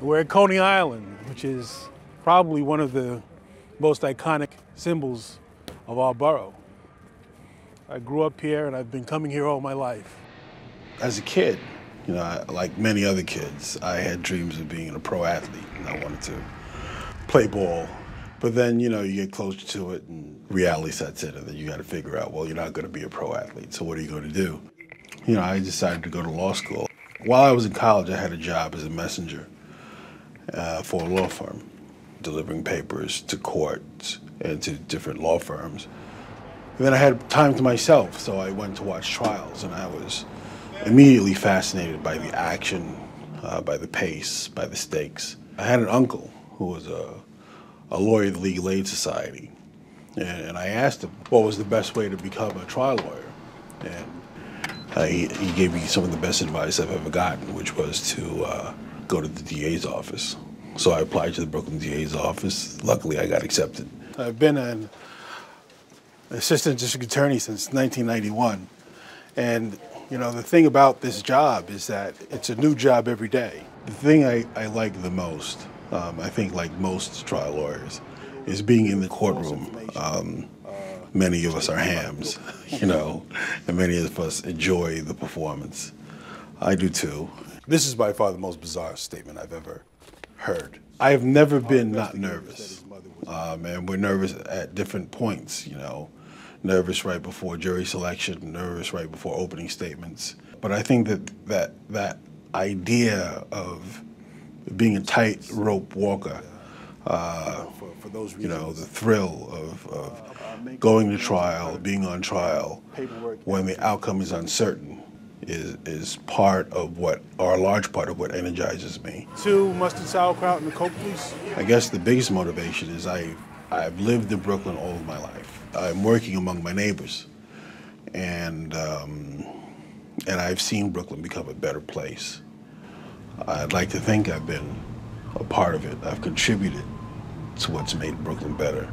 We're at Coney Island, which is probably one of the most iconic symbols of our borough. I grew up here and I've been coming here all my life. As a kid, like many other kids, I had dreams of being a pro athlete and I wanted to play ball. But then, you get closer to it and reality sets in and then you got to figure out, well, you're not going to be a pro athlete, so what are you going to do? I decided to go to law school. While I was in college, I had a job as a messenger for a law firm, delivering papers to courts and to different law firms. And then I had time to myself, so I went to watch trials, and I was immediately fascinated by the action, by the pace, by the stakes. I had an uncle who was a lawyer at the Legal Aid Society, and I asked him what was the best way to become a trial lawyer. And he gave me some of the best advice I've ever gotten, which was to go to the DA's office. So I applied to the Brooklyn DA's office. Luckily, I got accepted. I've been an assistant district attorney since 1991. And, the thing about this job is that it's a new job every day. The thing I like the most, I think like most trial lawyers, is being in the courtroom. Many of us are hams, and many of us enjoy the performance. I do too. This is by far the most bizarre statement I've ever heard. I have never been not nervous, and we're nervous at different points, nervous right before jury selection, nervous right before opening statements. But I think that idea of being a tightrope walker, the thrill of going to trial, being on trial, when the outcome is uncertain, is part of a large part of what energizes me. 2 mustard sauerkraut and a Coke, please. I guess the biggest motivation is I've lived in Brooklyn all of my life. I'm working among my neighbors, and I've seen Brooklyn become a better place. I'd like to think I've been a part of it. I've contributed to what's made Brooklyn better.